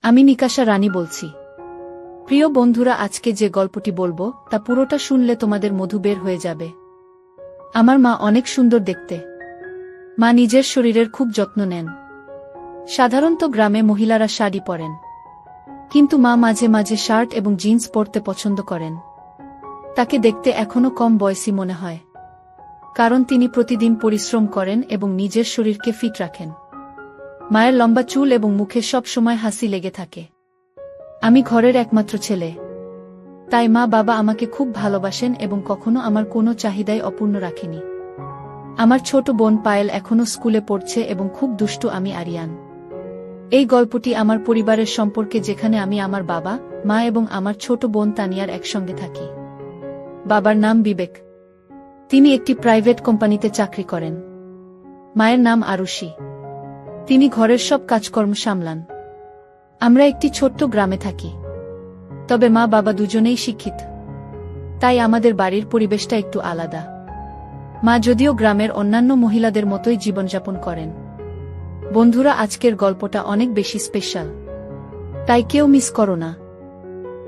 আমি নিকাশা রানী বলছি। প্রিয় বন্ধুরা, আজকে যে গল্পটি বলবো তা পুরোটা শুনলে তোমাদের মধু বের হয়ে যাবে। আমার মা অনেক সুন্দর দেখতে। মা নিজের শরীরের খুব যত্ন নেন। সাধারণত গ্রামে মহিলারা শাড়ি পরেন, কিন্তু মা মাঝে মাঝে শার্ট এবং জিন্স পরতে পছন্দ করেন। তাকে দেখতে এখনো কম বয়সী মনে হয়, কারণ তিনি প্রতিদিন পরিশ্রম করেন এবং নিজের শরীরকে ফিট রাখেন। মায়ের লম্বা চুল এবং মুখে সব সময় হাসি লেগে থাকে। আমি ঘরের একমাত্র ছেলে, তাই মা বাবা আমাকে খুব ভালোবাসেন এবং কখনো আমার কোনো চাহিদাই অপূর্ণ রাখেনি। আমার ছোট বোন পায়েল এখনো স্কুলে পড়ছে এবং খুব দুষ্টু। আমি আরিয়ান। এই গল্পটি আমার পরিবারের সম্পর্কে, যেখানে আমি, আমার বাবা, মা এবং আমার ছোট বোন তানিয়ার একসঙ্গে থাকি। বাবার নাম বিবেক। তিনি একটি প্রাইভেট কোম্পানিতে চাকরি করেন। মায়ের নাম আরুষি। তিনি ঘরের সব কাজকর্ম সামলান। আমরা একটি ছোট্ট গ্রামে থাকি, তবে মা বাবা দুজনেই শিক্ষিত, তাই আমাদের বাড়ির পরিবেশটা একটু আলাদা। মা যদিও গ্রামের অন্যান্য মহিলাদের মতোই জীবনযাপন করেন। বন্ধুরা, আজকের গল্পটা অনেক বেশি স্পেশাল, তাই কেউ মিস করো না।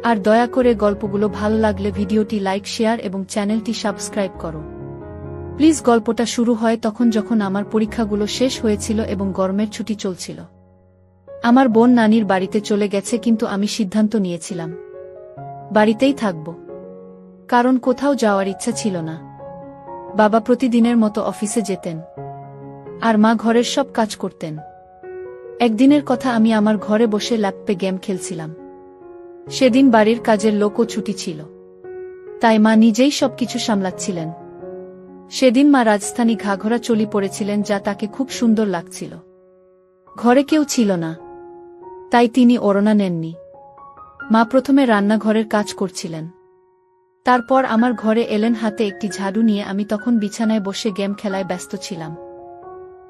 আর দয়া করে গল্পগুলো ভালো লাগলে ভিডিওটি লাইক, শেয়ার এবং চ্যানেলটি সাবস্ক্রাইব করো প্লিজ। গল্পটা শুরু হয় তখন যখন আমার পরীক্ষাগুলো শেষ হয়েছিল এবং গরমের ছুটি চলছিল। আমার বোন নানির বাড়িতে চলে গেছে, কিন্তু আমি সিদ্ধান্ত নিয়েছিলাম বাড়িতেই থাকব, কারণ কোথাও যাওয়ার ইচ্ছা ছিল না। বাবা প্রতিদিনের মতো অফিসে যেতেন, আর মা ঘরের সব কাজ করতেন। একদিনের কথা, আমি আমার ঘরে বসে ল্যাপটপে গেম খেলছিলাম। সেদিন বাড়ির কাজের লোকও ছুটি ছিল, তাই মা নিজেই সবকিছু সামলাচ্ছিলেন। সেদিন মা রাজস্থানী ঘাঘরা চলি পরেছিলেন, যা তাকে খুব সুন্দর লাগছিল। ঘরে কেউ ছিল না, তাই তিনি ওড়না নেননি। মা প্রথমে রান্নাঘরের কাজ করছিলেন, তারপর আমার ঘরে এলেন হাতে একটি ঝাড়ু নিয়ে। আমি তখন বিছানায় বসে গেম খেলায় ব্যস্ত ছিলাম।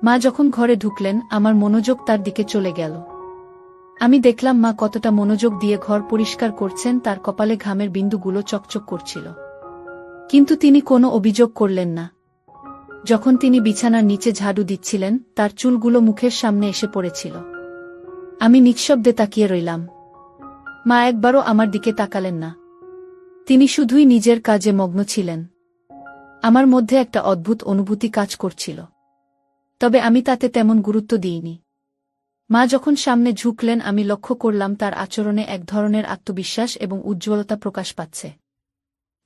মা যখন ঘরে ঢুকলেন, আমার মনোযোগ তার দিকে চলে গেল। আমি দেখলাম মা কতটা মনোযোগ দিয়ে ঘর পরিষ্কার করছেন। তার কপালে ঘামের বিন্দুগুলো চকচক করছিল, কিন্তু তিনি কোনো অভিযোগ করলেন না। যখন তিনি বিছানার নিচে ঝাড়ু দিচ্ছিলেন, তার চুলগুলো মুখের সামনে এসে পড়েছিল। আমি নিঃশব্দে তাকিয়ে রইলাম। মা একবারও আমার দিকে তাকালেন না। তিনি শুধুই নিজের কাজে মগ্ন ছিলেন। আমার মধ্যে একটা অদ্ভুত অনুভূতি কাজ করছিল, তবে আমি তাতে তেমন গুরুত্ব দিইনি। মা যখন সামনে ঝুঁকলেন, আমি লক্ষ্য করলাম তার আচরণে এক ধরনের আত্মবিশ্বাস এবং উজ্জ্বলতা প্রকাশ পাচ্ছে।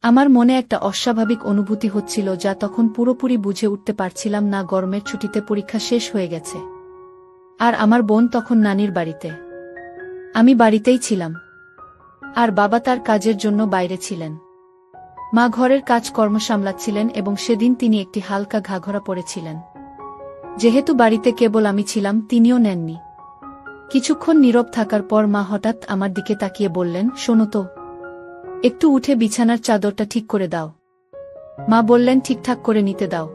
আমার মনে একটা অস্বাভাবিক অনুভূতি হচ্ছিল, যা তখন পুরোপুরি বুঝে উঠতে পারছিলাম না। গরমের ছুটিতে পরীক্ষা শেষ হয়ে গেছে, আর আমার বোন তখন নানির বাড়িতে। আমি বাড়িতেই ছিলাম, আর বাবা তার কাজের জন্য বাইরে ছিলেন। মা ঘরের কাজকর্ম সামলাচ্ছিলেন এবং সেদিন তিনি একটি হালকা ঘাঘরা পরেছিলেন। যেহেতু বাড়িতে কেবল আমি ছিলাম, তিনিও নেননি। কিছুক্ষণ নীরব থাকার পর মা হঠাৎ আমার দিকে তাকিয়ে বললেন, শোনো তো, একটু উঠে বিছানার চাদরটা ঠিক করে দাও। মা বললেন, ঠিকঠাক করে নিতে দাও,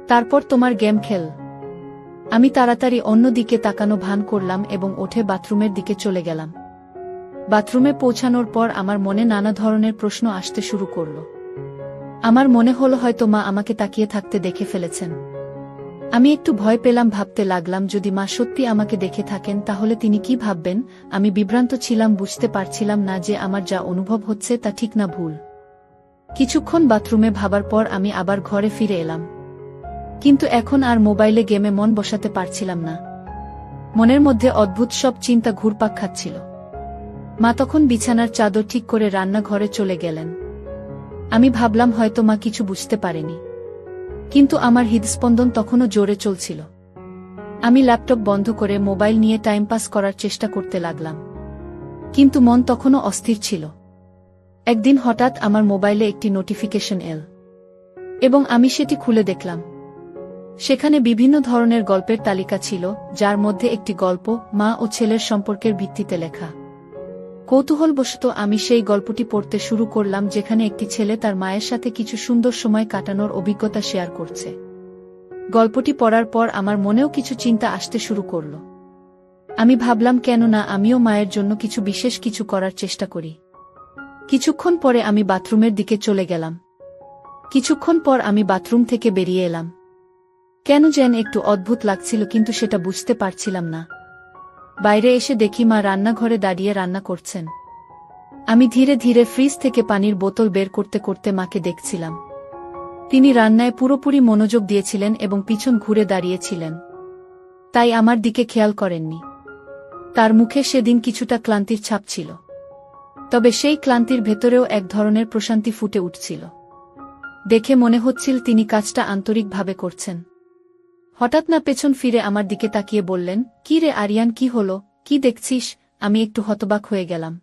তারপর তোমার গেম খেল। আমি তাড়াতাড়ি অন্য দিকে তাকানো ভান করলাম এবং উঠে বাথরুমের দিকে চলে গেলাম। বাথরুমে পৌঁছানোর পর আমার মনে নানা ধরনের প্রশ্ন আসতে শুরু করল। আমার মনে হলো হয়তো মা আমাকে তাকিয়ে থাকতে দেখে ফেলেছেন। আমি একটু ভয় পেলাম, ভাবতে লাগলাম যদি মা সত্যি আমাকে দেখে থাকেন তাহলে তিনি কি ভাববেন। আমি বিভ্রান্ত ছিলাম, বুঝতে পারছিলাম না যে আমার যা অনুভব হচ্ছে তা ঠিক না ভুল। কিছুক্ষণ বাথরুমে ভাবার পর আমি আবার ঘরে ফিরে এলাম, কিন্তু এখন আর মোবাইলে গেমে মন বসাতে পারছিলাম না। মনের মধ্যে অদ্ভুত সব চিন্তা ঘুরপাক খাচ্ছিল। মা তখন বিছানার চাদর ঠিক করে রান্নাঘরে চলে গেলেন। আমি ভাবলাম হয়তো মা কিছু বুঝতে পারেনি, কিন্তু আমার হৃদস্পন্দন তখনও জোরে চলছিল। আমি ল্যাপটপ বন্ধ করে মোবাইল নিয়ে টাইম পাস করার চেষ্টা করতে লাগলাম, কিন্তু মন তখনও অস্থির ছিল। একদিন হঠাৎ আমার মোবাইলে একটি নোটিফিকেশন এল এবং আমি সেটি খুলে দেখলাম। সেখানে বিভিন্ন ধরনের গল্পের তালিকা ছিল, যার মধ্যে একটি গল্প মা ও ছেলের সম্পর্কের ভিত্তিতে লেখা। কৌতূহলবশত আমি সেই গল্পটি পড়তে শুরু করলাম, যেখানে একটি ছেলে তার মায়ের সাথে কিছু সুন্দর সময় কাটানোর অভিজ্ঞতা শেয়ার করছে। গল্পটি পড়ার পর আমার মনেও কিছু চিন্তা আসতে শুরু করল। আমি ভাবলাম, কেন না আমিও মায়ের জন্য কিছু বিশেষ কিছু করার চেষ্টা করি। কিছুক্ষণ পরে আমি বাথরুমের দিকে চলে গেলাম। কিছুক্ষণ পর আমি বাথরুম থেকে বেরিয়ে এলাম। কেন যেন একটু অদ্ভুত লাগছিল, কিন্তু সেটা বুঝতে পারছিলাম না। বাইরে এসে দেখি মা রান্নাঘরে দাঁড়িয়ে রান্না করছেন। আমি ধীরে ধীরে ফ্রিজ থেকে পানির বোতল বের করতে করতে মাকে দেখছিলাম। তিনি রান্নায় পুরোপুরি মনোযোগ দিয়েছিলেন এবং পিছন ঘুরে দাঁড়িয়েছিলেন, তাই আমার দিকে খেয়াল করেননি। তার মুখে সেদিন কিছুটা ক্লান্তির ছাপ ছিল, তবে সেই ক্লান্তির ভেতরেও এক ধরনের প্রশান্তি ফুটে উঠছিল। দেখে মনে হচ্ছিল তিনি কাজটা আন্তরিকভাবে করছেন। হঠাৎ না পেছন ফিরে আমার দিকে তাকিয়ে বললেন, "কি রে আরিয়ান, কি হলো, কি দেখছিস?" আমি একটু হতবাক হয়ে গেলাম,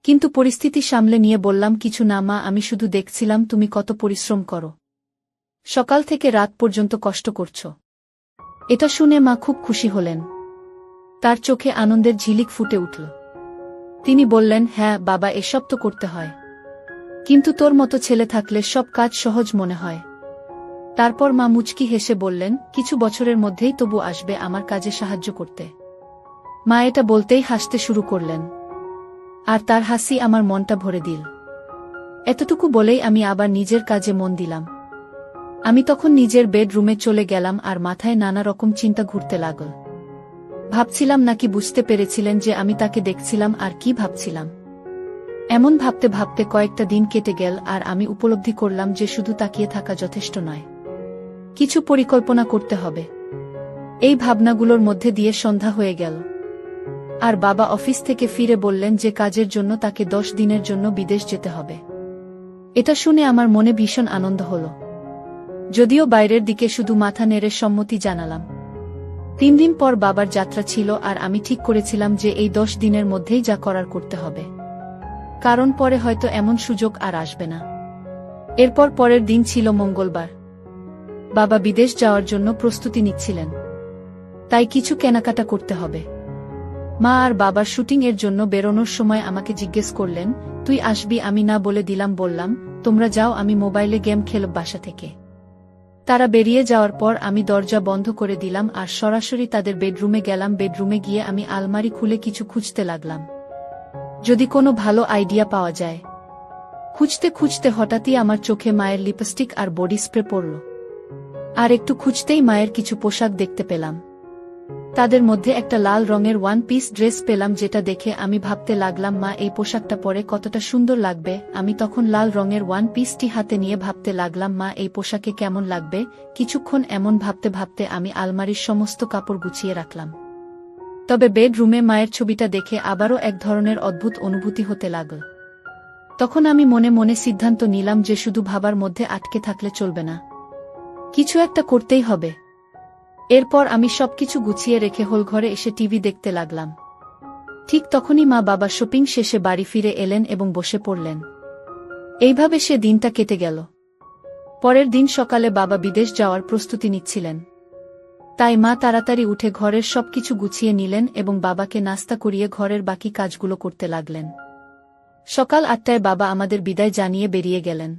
কিন্তু পরিস্থিতি সামলে নিয়ে বললাম, "কিছু না মা, আমি শুধু দেখছিলাম তুমি কত পরিশ্রম করো, সকাল থেকে রাত পর্যন্ত কষ্ট করছো।" এটা শুনে মা খুব খুশি হলেন। তার চোখে আনন্দের ঝিলিক ফুটে উঠল। তিনি বললেন, "হ্যাঁ বাবা, এসব তো করতে হয়, কিন্তু তোর মতো ছেলে থাকলে সব কাজ সহজ মনে হয়।" তারপর মা মুচকি হেসে বললেন, "কিছু বছরের মধ্যেই তবু আসবে আমার কাজে সাহায্য করতে।" মা এটা বলতেই হাসতে শুরু করলেন, আর তার হাসি আমার মনটা ভরে দিল। এতটুকু বলেই আমি আবার নিজের কাজে মন দিলাম। আমি তখন নিজের বেডরুমে চলে গেলাম আর মাথায় নানা রকম চিন্তা ঘুরতে লাগল। ভাবছিলাম নাকি বুঝতে পেরেছিলেন যে আমি তাকে দেখছিলাম আর কি ভাবছিলাম। এমন ভাবতে ভাবতে কয়েকটা দিন কেটে গেল আর আমি উপলব্ধি করলাম যে শুধু তাকিয়ে থাকা যথেষ্ট নয়, কিছু পরিকল্পনা করতে হবে। এই ভাবনাগুলোর মধ্যে দিয়ে সন্ধ্যা হয়ে গেল, আর বাবা অফিস থেকে ফিরে বললেন যে কাজের জন্য তাকে 10 দিনের জন্য বিদেশ যেতে হবে। এটা শুনে আমার মনে ভীষণ আনন্দ হল, যদিও বাইরের দিকে শুধু মাথা নেড়ে সম্মতি জানালাম। 3 দিন পর বাবার যাত্রা ছিল আর আমি ঠিক করেছিলাম যে এই 10 দিনের মধ্যেই যা করার করতে হবে, কারণ পরে হয়তো এমন সুযোগ আর আসবে না। এরপর পরের দিন ছিল মঙ্গলবার। বাবা বিদেশ যাওয়ার জন্য প্রস্তুতি নিচ্ছিলেন, তাই কিছু কেনাকাটা করতে হবে। মা আর বাবার শুটিং এর জন্য বেরোনোর সময় আমাকে জিজ্ঞেস করলেন, "তুই আসবি?" আমি না বলে দিলাম, বললাম, "তোমরা যাও, আমি মোবাইলে গেম খেলব বাসা থেকে।" তারা বেরিয়ে যাওয়ার পর আমি দরজা বন্ধ করে দিলাম আর সরাসরি তাদের বেডরুমে গেলাম। বেডরুমে গিয়ে আমি আলমারি খুলে কিছু খুঁজতে লাগলাম, যদি কোনো ভালো আইডিয়া পাওয়া যায়। খুঁজতে খুঁজতে হঠাৎই আমার চোখে মায়ের লিপস্টিক আর বডি স্প্রে পড়ল, আর একটু খুঁজতেই মায়ের কিছু পোশাক দেখতে পেলাম। তাদের মধ্যে একটা লাল রঙের 1 পিস ড্রেস পেলাম, যেটা দেখে আমি ভাবতে লাগলাম মা এই পোশাকটা পরে কতটা সুন্দর লাগবে। আমি তখন লাল রঙের 1 পিসটি হাতে নিয়ে ভাবতে লাগলাম মা এই পোশাকে কেমন লাগবে। কিছুক্ষণ এমন ভাবতে ভাবতে আমি আলমারির সমস্ত কাপড় গুছিয়ে রাখলাম। তবে বেডরুমে মায়ের ছবিটা দেখে আবারও এক ধরনের অদ্ভুত অনুভূতি হতে লাগল। তখন আমি মনে মনে সিদ্ধান্ত নিলাম যে শুধু ভাবার মধ্যে আটকে থাকলে চলবে না, কিছু একটা করতেই হবে। এরপর আমি সবকিছু গুছিয়ে রেখে হলঘরে এসে টিভি দেখতে লাগলাম। ঠিক তখনই মা বাবা শপিং শেষে বাড়ি ফিরে এলেন এবং বসে পড়লেন। এইভাবে সে দিনটা কেটে গেল। পরের দিন সকালে বাবা বিদেশ যাওয়ার প্রস্তুতি নিচ্ছিলেন, তাই মা তাড়াতাড়ি উঠে ঘরের সবকিছু গুছিয়ে নিলেন এবং বাবাকে নাস্তা করিয়ে ঘরের বাকি কাজগুলো করতে লাগলেন। সকাল 8টায় বাবা আমাদের বিদায় জানিয়ে বেরিয়ে গেলেন,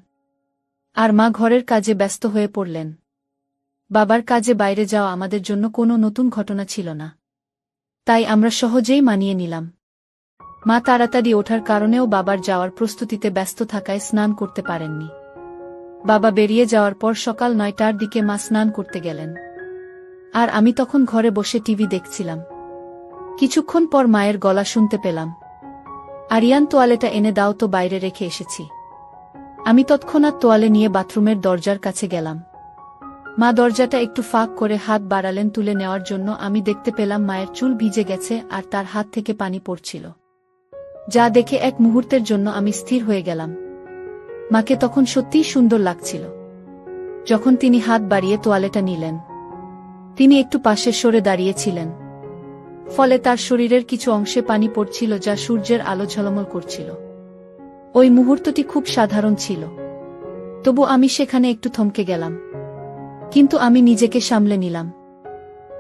আর মা ঘরের কাজে ব্যস্ত হয়ে পড়লেন। বাবার কাজে বাইরে যাওয়া আমাদের জন্য কোনো নতুন ঘটনা ছিল না, তাই আমরা সহজেই মানিয়ে নিলাম। মা তাড়াতাড়ি ওঠার কারণেও বাবার যাওয়ার প্রস্তুতিতে ব্যস্ত থাকায় স্নান করতে পারেননি। বাবা বেরিয়ে যাওয়ার পর সকাল 9টার দিকে মা স্নান করতে গেলেন, আর আমি তখন ঘরে বসে টিভি দেখছিলাম। কিছুক্ষণ পর মায়ের গলা শুনতে পেলাম, "আরিয়ান, তোয়ালেটা এনে দাও তো, বাইরে রেখে এসেছি।" আমি তৎক্ষণাৎ তোয়ালে নিয়ে বাথরুমের দরজার কাছে গেলাম। মা দরজাটা একটু ফাঁক করে হাত বাড়ালেন তুলে নেওয়ার জন্য। আমি দেখতে পেলাম মায়ের চুল ভিজে গেছে আর তার হাত থেকে পানি পড়ছিল, যা দেখে এক মুহূর্তের জন্য আমি স্থির হয়ে গেলাম। মাকে তখন সত্যিই সুন্দর লাগছিল। যখন তিনি হাত বাড়িয়ে তোয়ালেটা নিলেন, তিনি একটু পাশে সরে দাঁড়িয়েছিলেন, ফলে তার শরীরের কিছু অংশে পানি পড়ছিল যা সূর্যের আলো ঝলমল করছিল। ওই মুহূর্তটি খুব সাধারণ ছিল, তবু আমি সেখানে একটু থমকে গেলাম, কিন্তু আমি নিজেকে সামলে নিলাম।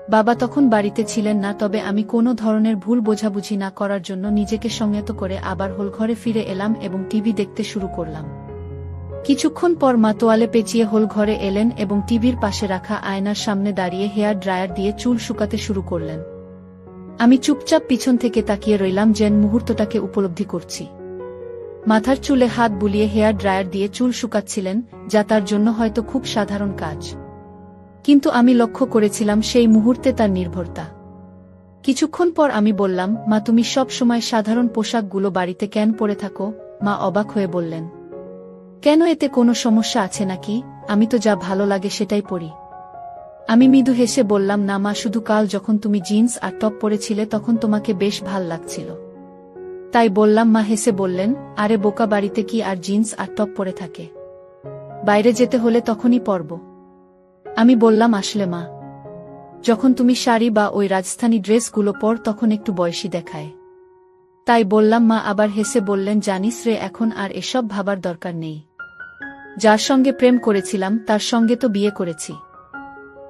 বাবা তখন বাড়িতে ছিলেন না, তবে আমি কোনো ধরনের ভুল বোঝাবুঝি না করার জন্য নিজেকে সংযত করে আবার হলঘরে ফিরে এলাম এবং টিভি দেখতে শুরু করলাম। কিছুক্ষণ পর মা তোয়ালে পেঁচিয়ে হলঘরে এলেন এবং টিভির পাশে রাখা আয়নার সামনে দাঁড়িয়ে হেয়ার ড্রায়ার দিয়ে চুল শুকাতে শুরু করলেন। আমি চুপচাপ পিছন থেকে তাকিয়ে রইলাম, যেন মুহূর্তটাকে উপলব্ধি করছি। মাথার চুলে হাত বুলিয়ে হেয়ার ড্রায়ার দিয়ে চুল শুকাচ্ছিলেন, যা তার জন্য হয়তো খুব সাধারণ কাজ, কিন্তু আমি লক্ষ্য করেছিলাম সেই মুহূর্তে তার নির্ভরতা। কিছুক্ষণ পর আমি বললাম, মা তুমি সব সময় সাধারণ পোশাকগুলো বাড়িতে কেন পরে থাকো? মা অবাক হয়ে বললেন, কেন, এতে কোনো সমস্যা আছে নাকি? আমি তো যা ভালো লাগে সেটাই পরি। আমি মৃদু হেসে বললাম, না মা, শুধু কাল যখন তুমি জিন্স আর টপ পরেছিলে তখন তোমাকে বেশ ভাল লাগছিল, তাই বললাম। মা হেসে বললেন, আরে বোকা, বাড়িতে কি আর জিন্স আর টপ পরে থাকে? বাইরে যেতে হলে তখনই পরব। আমি বললাম, আসলে মা, যখন তুমি শাড়ি বা ওই রাজস্থানী ড্রেসগুলো পর তখন একটু বয়সী দেখায়, তাই বললাম। মা আবার হেসে বললেন, জানিস রে, এখন আর এসব ভাবার দরকার নেই। যার সঙ্গে প্রেম করেছিলাম তার সঙ্গে তো বিয়ে করেছি,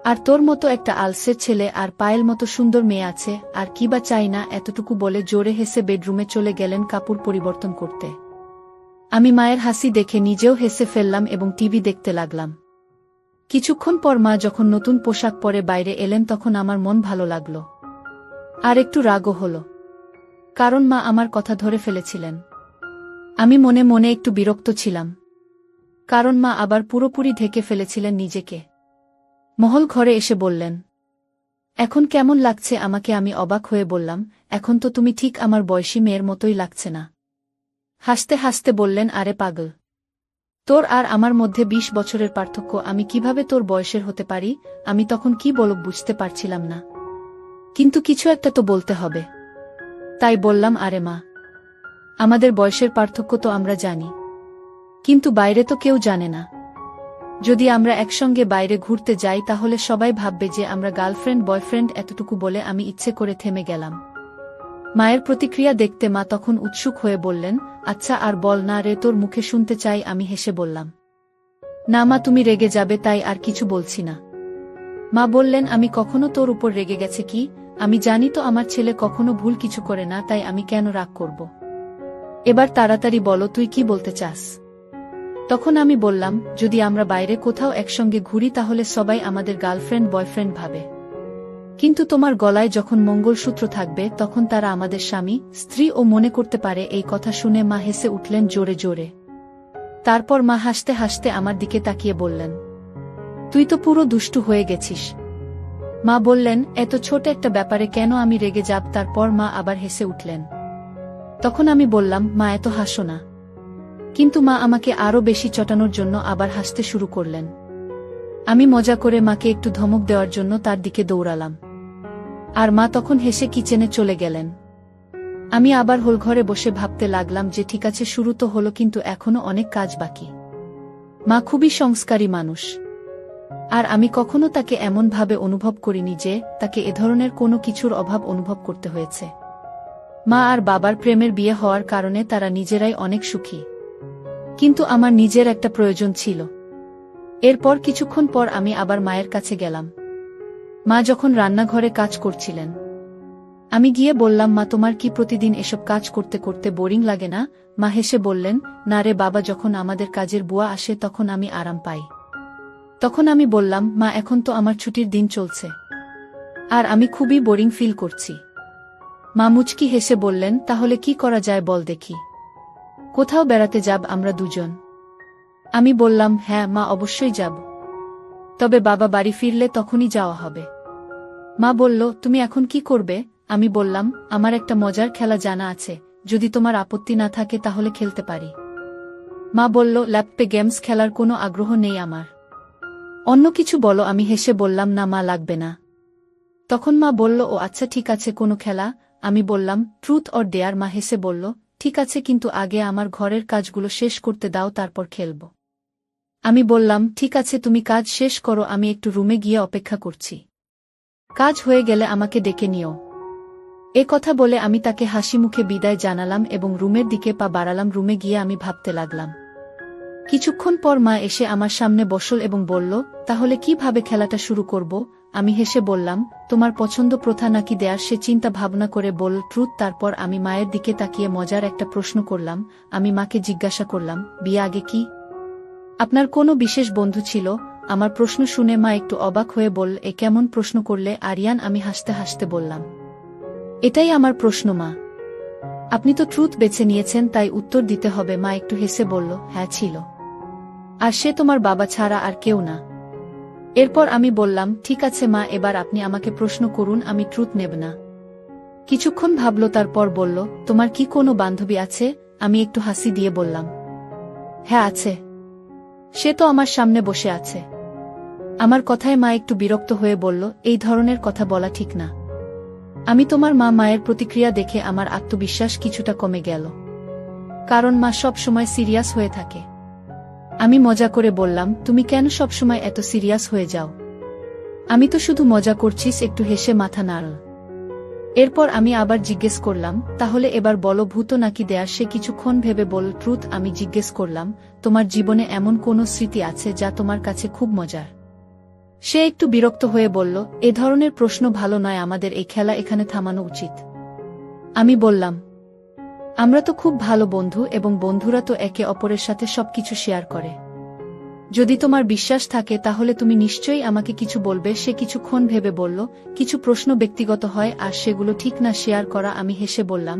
আর তোর মতো একটা আলসের ছেলে আর পায়েল মতো সুন্দর মেয়ে আছে, আর কি বা চাই না? এতটুকু বলে জোরে হেসে বেডরুমে চলে গেলেন কাপড় পরিবর্তন করতে। আমি মায়ের হাসি দেখে নিজেও হেসে ফেললাম এবং টিভি দেখতে লাগলাম। কিছুক্ষণ পর মা যখন নতুন পোশাক পরে বাইরে এলেন তখন আমার মন ভালো লাগল, আর একটু রাগও হল, কারণ মা আমার কথা ধরে ফেলেছিলেন। আমি মনে মনে একটু বিরক্ত ছিলাম, কারণ মা আবার পুরোপুরি ঢেকে ফেলেছিলেন নিজেকে। মহল ঘরে এসে বললেন, এখন কেমন লাগছে আমাকে? আমি অবাক হয়ে বললাম, এখন তো তুমি ঠিক আমার বয়সী মেয়ের মতোই লাগছে না। হাসতে হাসতে বললেন, আরে পাগল, তোর আর আমার মধ্যে 20 বছরের পার্থক্য, আমি কিভাবে তোর বয়সের হতে পারি? আমি তখন কি বলব বুঝতে পারছিলাম না, কিন্তু কিছু একটা তো বলতে হবে, তাই বললাম, আরে মা, আমাদের বয়সের পার্থক্য তো আমরা জানি, কিন্তু বাইরে তো কেউ জানে না। যদি আমরা একসঙ্গে বাইরে ঘুরতে যাই তাহলে সবাই ভাববে যে আমরা গার্লফ্রেন্ড বয়ফ্রেন্ড। এতটুকু বলে আমি ইচ্ছে করে থেমে গেলাম। মায়ের প্রতিক্রিয়া দেখতে মা তখন উৎসুক হয়ে বললেন, আচ্ছা আর বল না রে, তোর মুখে শুনতে চাই। আমি হেসে বললাম, না মা, তুমি রেগে যাবে তাই আর কিছু বলছি না। মা বললেন, আমি কখনো তোর উপর রেগে গেছে কি? আমি জানি তো আমার ছেলে কখনো ভুল কিছু করে না, তাই আমি কেন রাগ করব? এবার তাড়াতাড়ি বলো, তুই কি বলতে চাস? তখন আমি বললাম, যদি আমরা বাইরে কোথাও একসঙ্গে ঘুরি তাহলে সবাই আমাদের গার্লফ্রেন্ড বয়ফ্রেন্ড ভাবে, কিন্তু তোমার গলায় যখন মঙ্গলসূত্র থাকবে তখন তারা আমাদের স্বামী স্ত্রী ও মনে করতে পারে। এই কথা শুনে মা হেসে উঠলেন জোরে জোরে। তারপর মা হাসতে হাসতে আমার দিকে তাকিয়ে বললেন, তুই তো পুরো দুষ্টু হয়ে গেছিস। মা বললেন, এত ছোট একটা ব্যাপারে কেন আমি রেগে যাব? তারপর মা আবার হেসে উঠলেন। তখন আমি বললাম, মা এত হাসো না। কিন্তু মা আমাকে আরো বেশি চটানোর জন্য আবার হাসতে শুরু করলেন। আমি মজা করে মাকে একটু ধমক দেওয়ার জন্য তার দিকে দৌড়ালাম, আর মা তখন হেসে কিচেনে চলে গেলেন। আমি আবার হোলঘরে বসে ভাবতে লাগলাম যে ঠিক আছে, শুরু তো হলো, কিন্তু এখনো অনেক কাজ বাকি। মা খুবই সংস্কারী মানুষ, আর আমি কখনো তাকে এমনভাবে অনুভব করিনি যে তাকে এ ধরনের কোনো কিছুর অভাব অনুভব করতে হয়েছে। মা আর বাবার প্রেমের বিয়ে হওয়ার কারণে তারা নিজেরাই অনেক সুখী, কিন্তু আমার নিজের একটা প্রয়োজন ছিল। এরপর কিছুক্ষণ পর আমি আবার মায়ের কাছে গেলাম। মা যখন রান্নাঘরে কাজ করছিলেন, আমি গিয়ে বললাম, মা, তোমার কি প্রতিদিন এসব কাজ করতে করতে বোরিং লাগে না? মা হেসে বললেন, না রে বাবা, যখন আমাদের কাজের বুয়া আসে তখন আমি আরাম পাই। তখন আমি বললাম, মা, এখন তো আমার ছুটির দিন চলছে, আর আমি খুবই বোরিং ফিল করছি। মা মুচকি হেসে বললেন, তাহলে কি করা যায় বল দেখি? কোথাও বেড়াতে যাব আমরা দুজন? আমি বললাম, হ্যাঁ মা, অবশ্যই যাব, তবে বাবা বাড়ি ফিরলে তখনই যাওয়া হবে। মা বলল, তুমি এখন কি করবে? আমি বললাম, আমার একটা মজার খেলা জানা আছে, যদি তোমার আপত্তি না থাকে তাহলে খেলতে পারি। মা বলল, ল্যাপটপে গেমস খেলার কোনো আগ্রহ নেই আমার, অন্য কিছু বলো। আমি হেসে বললাম, না মা, লাগবে না। তখন মা বলল, ও আচ্ছা ঠিক আছে, কোনো খেলা? আমি বললাম, ট্রুথ অর ডেয়ার। মা হেসে বলল, ঠিক আছে, কিন্তু আগে আমার ঘরের কাজগুলো শেষ করতে দাও, তারপর খেলব। আমি বললাম, ঠিক আছে, তুমি কাজ শেষ করো, আমি একটু রুমে গিয়ে অপেক্ষা করছি, কাজ হয়ে গেলে আমাকে ডেকে নিও। এ কথা বলে আমি তাকে হাসি মুখে বিদায় জানালাম এবং রুমের দিকে পা বাড়ালাম। রুমে গিয়ে আমি ভাবতে লাগলাম। কিছুক্ষণ পর মা এসে আমার সামনে বসল এবং বলল, তাহলে কিভাবে খেলাটা শুরু করব? আমি হেসে বললাম, তোমার পছন্দ প্রথা নাকি দেয়ার? সে চিন্তা ভাবনা করে বলল, ট্রুথ। তারপর আমি মায়ের দিকে তাকিয়ে মজার একটা প্রশ্ন করলাম। আমি মাকে জিজ্ঞাসা করলাম, বিয়ে আগে কি আপনার কোনো বিশেষ বন্ধু ছিল? আমার প্রশ্ন শুনে মা একটু অবাক হয়ে বলল, এ কেমন প্রশ্ন করলে আরিয়ান? আমি হাসতে হাসতে বললাম, এটাই আমার প্রশ্ন মা, আপনি তো ট্রুথ বেছে নিয়েছেন, তাই উত্তর দিতে হবে। মা একটু হেসে বলল, হ্যাঁ ছিল, আর সে তোমার বাবা ছাড়া আর কেউ না। এরপর আমি বললাম, ঠিক আছে মা, এবার আপনি আমাকে প্রশ্ন করুন, আমি ট্রুথ নেব না। কিছুক্ষণ ভাবল, তারপর বলল, তোমার কি কোনো বান্ধবী আছে? আমি একটু হাসি দিয়ে বললাম, হ্যাঁ আছে। সে তো আমার সামনে বসে আছে। আমার কথায় মা একটু বিরক্ত হয়ে বলল, এই ধরনের কথা বলা ঠিক না। আমি তোমার মা। মায়ের প্রতিক্রিয়া দেখে আমার আত্মবিশ্বাস কিছুটা কমে গেল, কারণ মা সব সময় সিরিয়াস হয়ে থাকে। আমি মজা করে বললাম, তুমি কেন সব সময় এত সিরিয়াস হয়ে যাও? আমি তো শুধু মজা করছিস। একটু হেসে মাথা নাড়ল। এরপর আমি আবার জিজ্ঞেস করলাম, তাহলে এবার বলো, ভূত নাকি দেয়ার? সে কিছুক্ষণ ভেবে বলল, ট্রুথ। আমি জিজ্ঞেস করলাম, তোমার জীবনে এমন কোনো স্মৃতি আছে যা তোমার কাছে খুব মজার? সে একটু বিরক্ত হয়ে বলল, এ ধরনের প্রশ্ন ভালো নয়, আমাদের এই খেলা এখানে থামানো উচিত। আমি বললাম, আমরা তো খুব ভালো বন্ধু, এবং বন্ধুরা তো একে অপরের সাথে সবকিছু শেয়ার করে। যদি তোমার বিশ্বাস থাকে তাহলে তুমি নিশ্চয়ই আমাকে কিছু বলবে। সে কিছুক্ষণ ভেবে বলল, কিছু প্রশ্ন ব্যক্তিগত হয় আর সেগুলো ঠিক না শেয়ার করা। আমি হেসে বললাম,